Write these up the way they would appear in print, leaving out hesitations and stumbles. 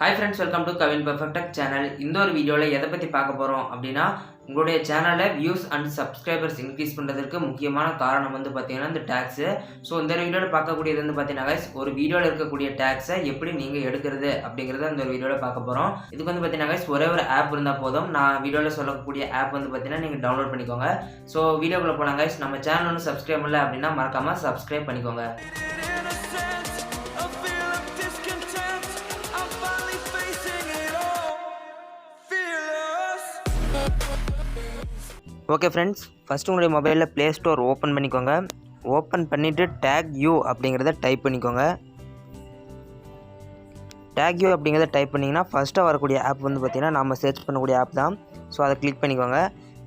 Hi friends, welcome to Kavin Perfect Tech channel. இந்த ஒரு வீடியோல எதை பத்தி பார்க்க போறோம் அப்படினா உங்களுடைய சேனல்ல views and subscribers increase பண்றதுக்கு முக்கியமான காரணம் வந்து பாத்தீங்கன்னா இந்த tags. சோ இந்த வீடியோல பார்க்கக்கூடியது வந்து பாத்தீங்கன்னா guys ஒரு வீடியோல இருக்கக்கூடிய tags எப்படி நீங்க எடுக்கிறது அப்படிங்கறத இந்த வீடியோல பார்க்க போறோம். இதுக்கு வந்து பாத்தீங்கன்னா guys ஒரே ஒரு ஆப் இருந்தா போதும். நான் வீடியோல சொல்லக்கூடிய ஆப் வந்து பாத்தீங்கன்னா நீங்க டவுன்லோட் பண்ணிக்கோங்க. சோ வீடியோக்குள்ள போலாம் guys. நம்ம சேனல் வந்து subscribe பண்ணல அப்படினா மறக்காம subscribe பண்ணிக்கோங்க. ஓகே ஃப்ரெண்ட்ஸ், ஃபஸ்ட்டு உங்களுடைய மொபைலில் ப்ளே ஸ்டோர் ஓப்பன் பண்ணிக்கோங்க. ஓப்பன் பண்ணிவிட்டு டேக் யூ அப்படிங்கிறத டைப் பண்ணிக்கோங்க. டேக் யூ அப்படிங்கிறத டைப் பண்ணிங்கன்னா ஃபஸ்ட்டாக வரக்கூடிய ஆப் வந்து பார்த்திங்கன்னா நம்ம சர்ச் பண்ணக்கூடிய ஆப் தான். ஸோ அதை கிளிக் பண்ணிக்கோங்க.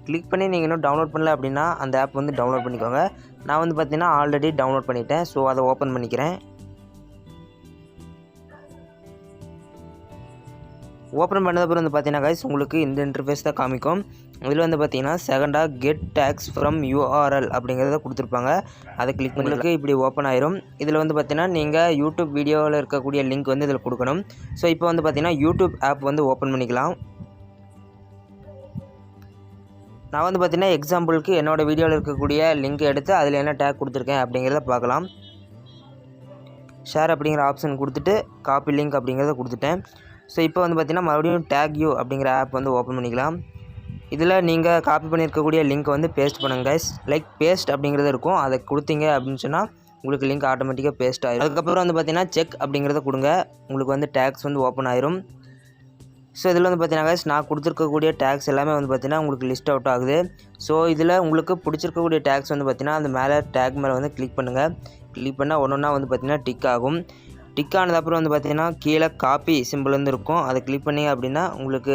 கிளிக் பண்ணி நீங்கள் இன்னும் டவுன்லோட் பண்ணல அப்படின்னா அந்த ஆப் வந்து டவுன்லோட் பண்ணிக்கோங்க. நான் வந்து பார்த்திங்கன்னா ஆல்ரெடி டவுன்லோட் பண்ணிட்டேன். ஸோ அதை ஓப்பன் பண்ணிக்கிறேன். ஓப்பன் பண்ணதுக்கப்புறம் வந்து பார்த்தீங்கன்னா கைஸ் உங்களுக்கு இந்த இன்டர்ஃபேஸ் தான் காமிக்கும். இதில் வந்து பார்த்தீங்கன்னா செகண்டாக கெட் டேக்ஸ் ஃப்ரம் யூஆர்எல் அப்படிங்கிறத கொடுத்துருப்பாங்க. அதை கிளிக் பண்ணிங்களுக்கு இப்படி ஓப்பன் ஆயிரும். இதில் வந்து பார்த்தீங்கன்னா நீங்கள் யூடியூப் வீடியோவில் இருக்கக்கூடிய லிங்க் வந்து இதில் கொடுக்கணும். ஸோ இப்போ வந்து பார்த்தீங்கன்னா யூடியூப் ஆப் வந்து ஓப்பன் பண்ணிக்கலாம். நான் வந்து பார்த்தீங்கன்னா எக்ஸாம்பிளுக்கு என்னோடய வீடியோவில் இருக்கக்கூடிய லிங்க் எடுத்து அதில் என்ன டேக் கொடுத்துருக்கேன் அப்படிங்கிறத பார்க்கலாம். ஷேர் அப்படிங்கிற ஆப்ஷன் கொடுத்துட்டு காப்பி லிங்க் அப்படிங்கிறத கொடுத்துட்டேன். ஸோ இப்போ வந்து பார்த்திங்கன்னா மறுபடியும் டேக் யூ அப்படிங்கிற ஆப் வந்து ஓப்பன் பண்ணிக்கலாம். இதில் நீங்கள் காப்பி பண்ணியிருக்கக்கூடிய லிங்க் வந்து பேஸ்ட் பண்ணுங்க கைஸ். லைக் பேஸ்ட் அப்படிங்கிறது இருக்கும். அதை கொடுத்தீங்க அப்படின்னு சொன்னால் உங்களுக்கு லிங்க் ஆட்டோமேட்டிக்காக பேஸ்ட் ஆகிடும். அதுக்கப்புறம் வந்து பார்த்திங்கன்னா செக் அப்படிங்கிறத கொடுங்க. உங்களுக்கு வந்து டேக்ஸ் வந்து ஓப்பன் ஆயிரும். ஸோ இதில் வந்து பார்த்தீங்கன்னா கைஸ் நான் கொடுத்துருக்கக்கூடிய டேக்ஸ் எல்லாமே வந்து பார்த்திங்கன்னா உங்களுக்கு லிஸ்ட் அவுட் ஆகுது. ஸோ இதில் உங்களுக்கு பிடிச்சிருக்கக்கூடிய டேக்ஸ் வந்து பார்த்திங்கன்னா அந்த மேலே டேக் மேலே வந்து கிளிக் பண்ணுங்கள். கிளிக் பண்ணால் ஒன்றா வந்து பார்த்திங்கன்னா டிக் ஆகும். டிக் ஆனதுக்கப்புறம் வந்து பார்த்திங்கன்னா கீழே காப்பி சிம்பிள் வந்து இருக்கும். அதை கிளிக் பண்ணி அப்படின்னா உங்களுக்கு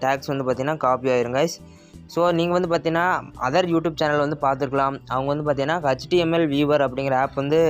டேக்ஸ் வந்து பார்த்திங்கன்னா காப்பி ஆயிரும் கைஸ். ஸோ நீங்கள் வந்து பார்த்திங்கன்னா அதர் யூடியூப் சேனல் வந்து பார்த்துருக்கலாம். அவங்க வந்து பார்த்திங்கன்னா HTML வியூவர் அப்படிங்கிற ஆப் வந்து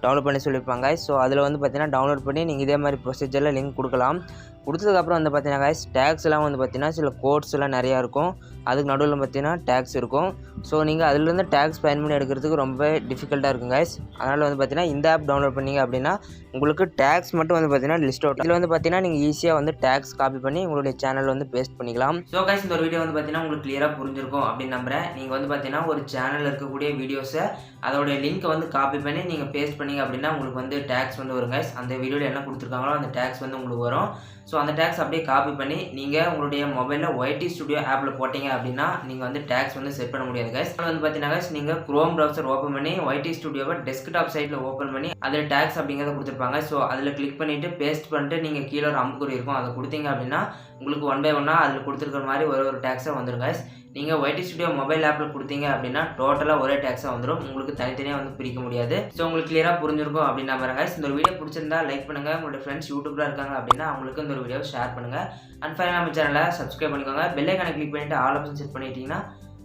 டவுன்லோட் பண்ணி சொல்லியிருப்பாங்க. ஸோ அதில் வந்து பார்த்திங்கன்னா டவுன்லோட் பண்ணி நீங்கள் இதே மாதிரி ப்ரொசீஜரில் லிங்க் கொடுக்கலாம். கொடுத்ததுக்கப்புறம் வந்து பார்த்திங்கன்னா கைஸ் டேக்ஸ் எல்லாம் வந்து பார்த்திங்கன்னா சில கோட்ஸ் எல்லாம் நிறையா இருக்கும். அதுக்கு நடுவில் பார்த்திங்கன்னா டேக்ஸ் இருக்கும். ஸோ நீங்கள் அதிலேருந்து டேக்ஸ் பயன் பண்ணி எடுக்கிறதுக்கு ரொம்ப டிஃபிகல்ட்டாக இருக்கும் கைஸ். அதனால் வந்து பார்த்திங்கன்னா இந்த ஆப் டவுன்லோட் பண்ணிங்க அப்படின்னா உங்களுக்கு டேக்ஸ் மட்டும் வந்து பார்த்திங்கன்னா லிஸ்ட் அவுட். இதில் வந்து பார்த்திங்கன்னா நீங்கள் ஈஸியாக வந்து டேக்ஸ் காப்பி பண்ணி உங்களுடைய சேனல் வந்து பேஸ்ட் பண்ணிக்கலாம். ஸோ கைஸ் இந்த ஒரு வீடியோ வந்து பார்த்திங்கன்னா உங்களுக்கு கிளியராக புரிஞ்சிருக்கும் அப்படின்னு நம்புகிறேன். நீங்கள் வந்து பார்த்திங்கன்னா ஒரு சேனலில் இருக்கக்கூடிய வீடியோஸை அதோடைய லிங்க்கை வந்து காப்பி பண்ணி நீங்கள் பேஸ்ட் பண்ணிங்க அப்படின்னா உங்களுக்கு வந்து டேக்ஸ் வந்து வரும் கைஸ். அந்த வீடியோவில் என்ன கொடுத்துருக்காங்களோ அந்த டேக்ஸ் வந்து உங்களுக்கு வரும். ஸோ அந்த டேக்ஸ் அப்படியே காப்பி பண்ணி நீங்கள் உங்களுடைய மொபைலில் YT ஸ்டுடியோ ஆப்பில் போட்டிங்க அப்படின்னா நீங்கள் வந்து டேக்ஸ் வந்து செட் பண்ண முடியாது கைஸ். வந்து பார்த்தீங்கன்னா கைஸ் நீங்கள் குரோம் ப்ரௌசர் ஓப்பன் பண்ணி YT ஸ்டுடியோவை டெஸ்க்டாப் சைட்டில் ஓப்பன் பண்ணி அதில் டேக்ஸ் அப்படிங்கிறத கொடுத்துருப்பாங்க. ஸோ அதில் கிளிக் பண்ணிவிட்டு பேஸ்ட் பண்ணிட்டு நீங்கள் கீழே ஒரு அம்புக்குறி இருக்கும். அதை கொடுத்தீங்க அப்படின்னா உங்களுக்கு ஒன் பை ஒன்னாக அதில் கொடுத்துருக்கிற மாதிரி ஒரு டேக்ஸாக வந்துடும் கைஸ். நீங்கள் YT ஸ்டுடியோ மொபைல் ஆப்பில் கொடுத்தீங்க அப்படின்னா டோட்டலாக ஒரே டேக்ஸாக வந்துடும். உங்களுக்கு தனித்தனியாக வந்து பிரிக்க முடியாது. ஸோ உங்களுக்கு கிளியராக புரிஞ்சிருக்கும் அப்படின்னு நம்புறேன் கைஸ். இந்த ஒரு வீடியோ பிடிச்சிருந்தா லைக் பண்ணுங்கள். உங்களுடைய ஃப்ரெண்ட்ஸ் யூடியூப்ல இருக்காங்க அப்படின்னா அவங்களுக்கு இந்த ஒரு வீடியோ ஷேர் பண்ணுங்கள். அண்ட் ஃபைனலாக நம்ம சேனலை சப்ஸ்கிரைப் பண்ணிக்கோங்க. பெல் ஐகானை கிளிக் பண்ணிட்டு ஆல் ஆப்ஷன் செட் பண்ணிட்டீங்கன்னா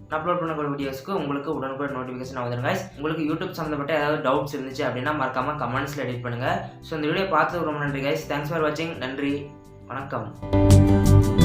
நான் அப்லோட் பண்ணக்கூடிய வீடியோஸ்க்கு உங்களுக்கு உடனுக்குடன் நோட்டிஃபிகேஷன் வந்துடும் கைஸ். உங்களுக்கு யூடியூப் சம்மந்தப்பட்ட ஏதாவது டவுட்ஸ் இருந்துச்சு அப்படின்னா மறக்காமல் கமெண்ட்ஸில் எடிட் பண்ணுங்கள். ஸோ இந்த வீடியோ பார்த்ததுக்கு ரொம்ப நன்றி கைஸ். தேங்க்ஸ் ஃபார் வாட்சிங். நன்றி, வணக்கம்.